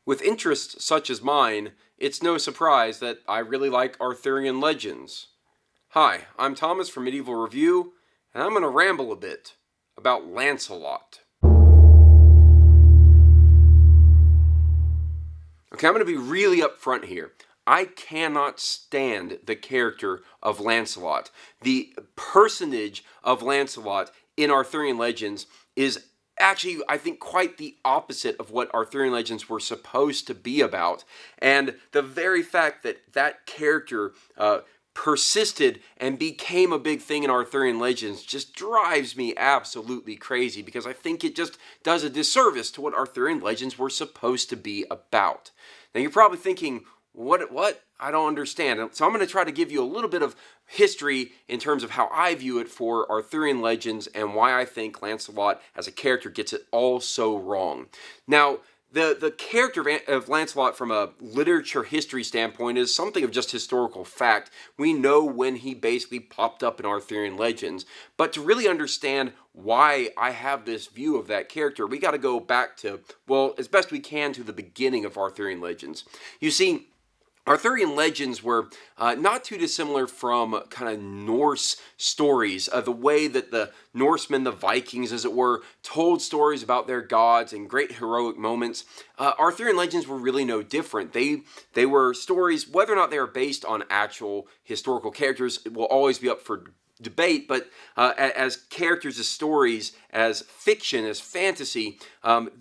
With interests such as mine, it's no surprise that I really like Arthurian legends. Hi, I'm Thomas from Medieval Review, and I'm going to ramble a bit about Lancelot. Okay, I'm going to be really upfront here. I cannot stand the character of Lancelot. The personage of Lancelot in Arthurian legends is actually, I think, quite the opposite of what Arthurian legends were supposed to be about. And the very fact that that character persisted and became a big thing in Arthurian legends just drives me absolutely crazy, because I think it just does a disservice to what Arthurian legends were supposed to be about. Now you're probably thinking, what? I don't understand. So I'm going to try to give you a little bit of history in terms of how I view it for Arthurian legends and why I think Lancelot as a character gets it all so wrong. Now, the character of Lancelot from a literature history standpoint is something of just historical fact. We know when he basically popped up in Arthurian legends. But to really understand why I have this view of that character, we got to go back to, well, as best we can, to the beginning of Arthurian legends. You see, Arthurian legends were not too dissimilar from kind of Norse stories, the way that the Norsemen, the Vikings as it were, told stories about their gods and great heroic moments. Arthurian legends were really no different. They were stories, whether or not they are based on actual historical characters, it will always be up for debate, but as characters, as stories, as fiction, as fantasy,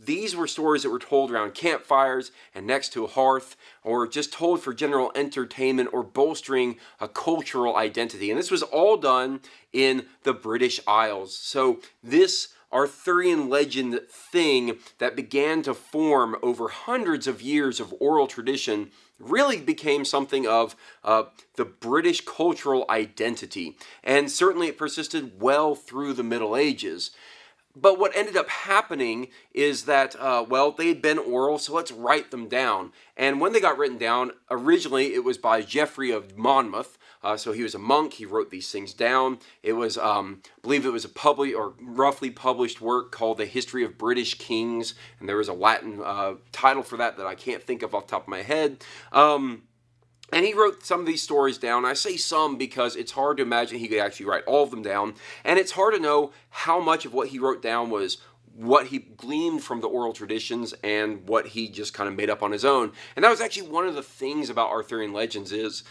these were stories that were told around campfires and next to a hearth, or just told for general entertainment or bolstering a cultural identity. And this was all done in the British Isles. So this Arthurian legend thing that began to form over hundreds of years of oral tradition really became something of the British cultural identity. And certainly it persisted well through the Middle Ages. But what ended up happening is that, they had been oral, so let's write them down. And when they got written down, originally it was by Geoffrey of Monmouth. So he was a monk, he wrote these things down. It was, I believe it was a roughly published work called The History of British Kings. And there was a Latin title for that I can't think of off the top of my head. And he wrote some of these stories down. I say some because it's hard to imagine he could actually write all of them down. And it's hard to know how much of what he wrote down was what he gleaned from the oral traditions and what he just kind of made up on his own. And that was actually one of the things about Arthurian legends is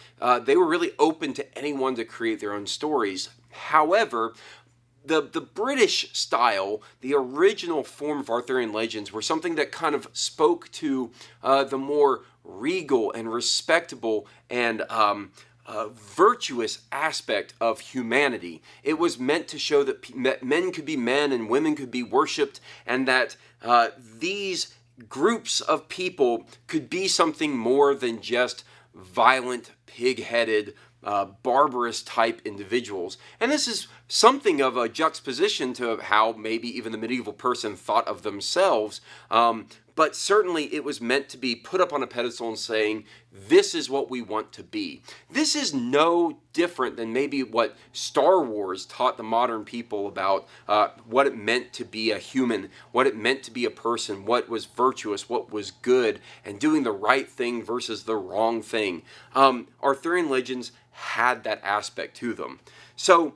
they were really open to anyone to create their own stories. However, the British style, the original form of Arthurian legends, were something that kind of spoke to the more regal and respectable and virtuous aspect of humanity. It was meant to show that men could be men and women could be worshipped, and that these groups of people could be something more than just violent, pig-headed, barbarous type individuals. And this is something of a juxtaposition to how maybe even the medieval person thought of themselves. But certainly it was meant to be put up on a pedestal and saying, this is what we want to be. This is no different than maybe what Star Wars taught the modern people about what it meant to be a human, what it meant to be a person, what was virtuous, what was good, and doing the right thing versus the wrong thing. Arthurian legends had that aspect to them. So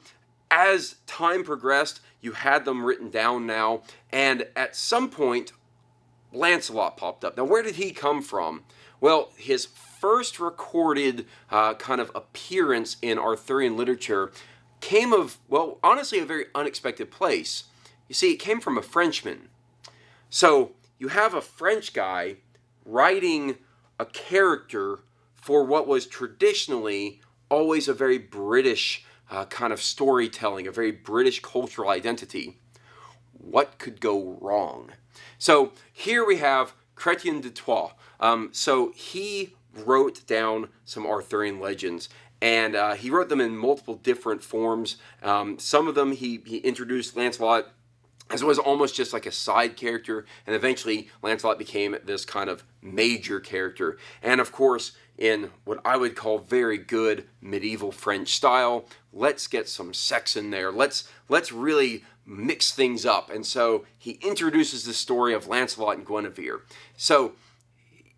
as time progressed, you had them written down now, and at some point, Lancelot popped up. Now, where did he come from? Well, his first recorded kind of appearance in Arthurian literature came of, well, honestly, a very unexpected place. You see, it came from a Frenchman. So you have a French guy writing a character for what was traditionally always a very British kind of storytelling, a very British cultural identity. What could go wrong? So here we have Chrétien de Troyes. So he wrote down some Arthurian legends, and he wrote them in multiple different forms. Some of them he introduced Lancelot as was almost just like a side character, and eventually Lancelot became this kind of major character. And of course, in what I would call very good medieval French style, let's get some sex in there. Let's really mix things up. And so he introduces the story of Lancelot and Guinevere. So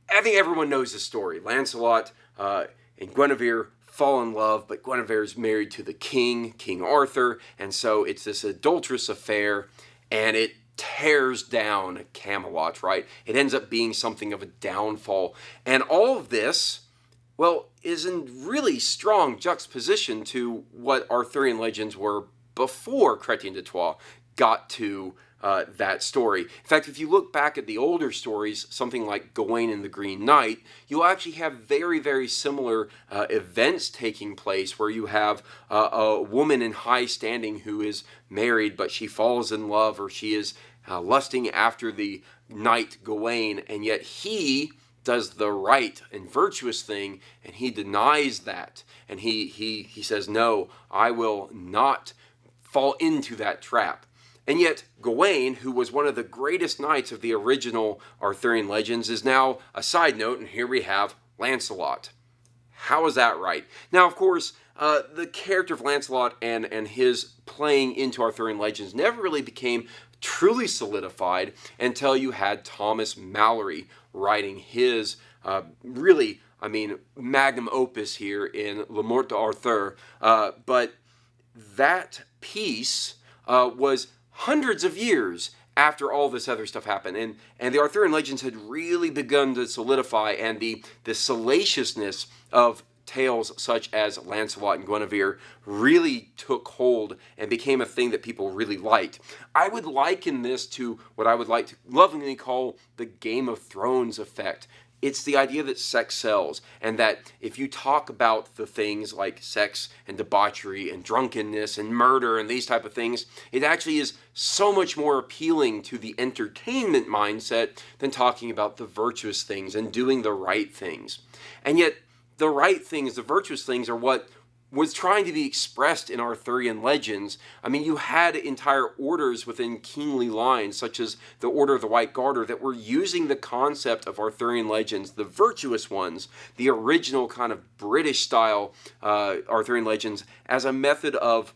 I think everyone knows the story. Lancelot and Guinevere fall in love, but Guinevere is married to the king, King Arthur, and so it's this adulterous affair, and it tears down Camelot, right? It ends up being something of a downfall. And all of this, well, is in really strong juxtaposition to what Arthurian legends were before Chrétien de Troyes got to that story. In fact, if you look back at the older stories, something like Gawain and the Green Knight, you'll actually have very, very similar events taking place where you have a woman in high standing who is married, but she falls in love, or she is lusting after the knight Gawain, and yet he does the right and virtuous thing, and he denies that. And he says, no, I will not fall into that trap. And yet, Gawain, who was one of the greatest knights of the original Arthurian legends, is now a side note, and here we have Lancelot. How is that right? Now, of course, the character of Lancelot and his playing into Arthurian legends never really became truly solidified until you had Thomas Malory writing his really, magnum opus here in Le Morte d'Arthur. But that piece was hundreds of years after all this other stuff happened. And the Arthurian legends had really begun to solidify, and the salaciousness of tales such as Lancelot and Guinevere really took hold and became a thing that people really liked. I would liken this to what I would like to lovingly call the Game of Thrones effect. It's the idea that sex sells, and that if you talk about the things like sex and debauchery and drunkenness and murder and these type of things, it actually is so much more appealing to the entertainment mindset than talking about the virtuous things and doing the right things. And yet, the right things, the virtuous things, are what was trying to be expressed in Arthurian legends. You had entire orders within kingly lines, such as the Order of the White Garter, that were using the concept of Arthurian legends, the virtuous ones, the original kind of British-style Arthurian legends, as a method of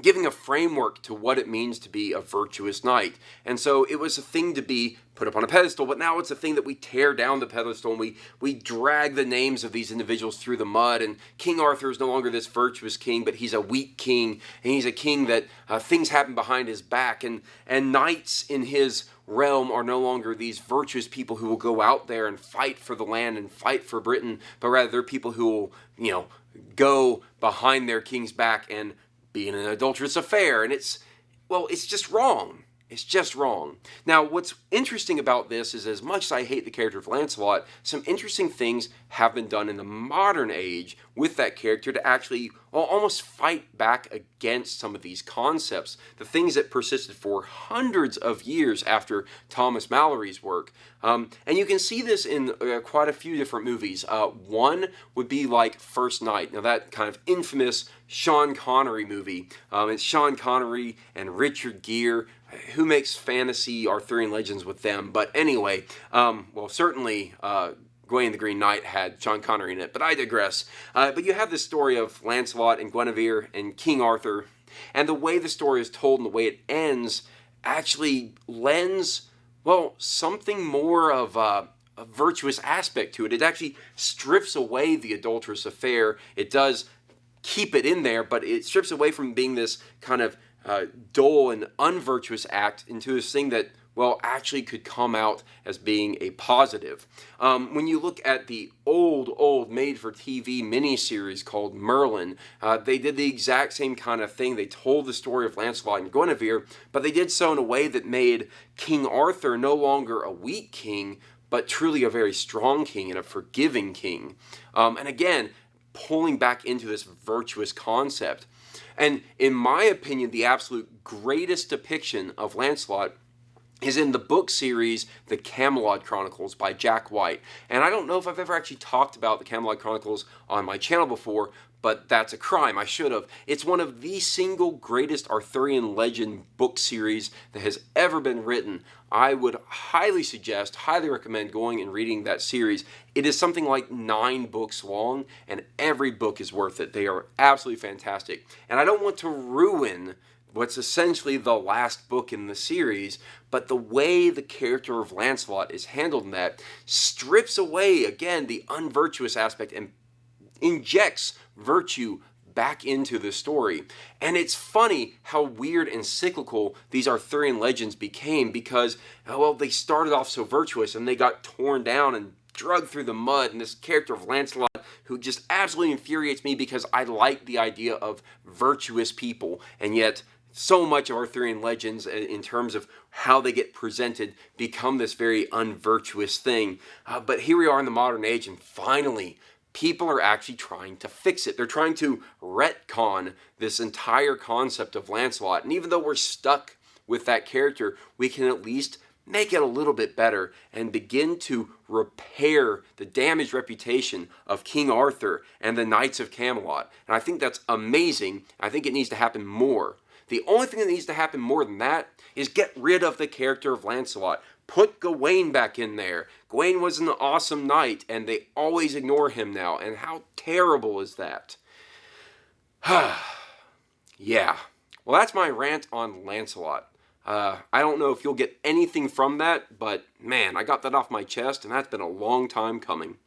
giving a framework to what it means to be a virtuous knight. And so it was a thing to be put up on a pedestal, but now it's a thing that we tear down the pedestal, and we drag the names of these individuals through the mud, and King Arthur is no longer this virtuous king, but he's a weak king, and he's a king that things happen behind his back, and knights in his realm are no longer these virtuous people who will go out there and fight for the land and fight for Britain, but rather they're people who will, go behind their king's back and be in an adulterous affair. And it's just wrong. It's just wrong. Now, what's interesting about this is, as much as I hate the character of Lancelot, some interesting things have been done in the modern age with that character to actually almost fight back against some of these concepts, the things that persisted for hundreds of years after Thomas Malory's work. And you can see this in quite a few different movies. One would be like First Night. Now, that kind of infamous Sean Connery movie. It's Sean Connery and Richard Gere. Who makes fantasy Arthurian legends with them? But anyway, certainly Gawain and the Green Knight had Sean Connery in it, but I digress. But you have this story of Lancelot and Guinevere and King Arthur, and the way the story is told and the way it ends actually lends, something more of a virtuous aspect to it. It actually strips away the adulterous affair. It does keep it in there, but it strips away from being this kind of dull and unvirtuous act into this thing that, actually could come out as being a positive. When you look at the old made-for-TV miniseries called Merlin, they did the exact same kind of thing. They told the story of Lancelot and Guinevere, but they did so in a way that made King Arthur no longer a weak king, but truly a very strong king and a forgiving king. And again, pulling back into this virtuous concept. And in my opinion, the absolute greatest depiction of Lancelot is in the book series The Camelot Chronicles by Jack White. And I don't know if I've ever actually talked about the Camelot Chronicles on my channel before, but that's a crime. I should have. It's one of the single greatest Arthurian legend book series that has ever been written. I would highly suggest, highly recommend going and reading that series. It is something like 9 books long, and every book is worth it. They are absolutely fantastic. And I don't want to ruin what's essentially the last book in the series, but the way the character of Lancelot is handled in that strips away, again, the unvirtuous aspect and injects virtue back into the story. And it's funny how weird and cyclical these Arthurian legends became because, well, they started off so virtuous and they got torn down and dragged through the mud. And this character of Lancelot, who just absolutely infuriates me because I like the idea of virtuous people, and yet so much of Arthurian legends, in terms of how they get presented, become this very unvirtuous thing. But here we are in the modern age, and finally, people are actually trying to fix it. They're trying to retcon this entire concept of Lancelot. And even though we're stuck with that character, we can at least make it a little bit better and begin to repair the damaged reputation of King Arthur and the Knights of Camelot. And I think that's amazing. I think it needs to happen more. The only thing that needs to happen more than that is get rid of the character of Lancelot. Put Gawain back in there. Gawain was an awesome knight, and they always ignore him now. And how terrible is that? Yeah. Well, that's my rant on Lancelot. I don't know if you'll get anything from that, but man, I got that off my chest, and that's been a long time coming.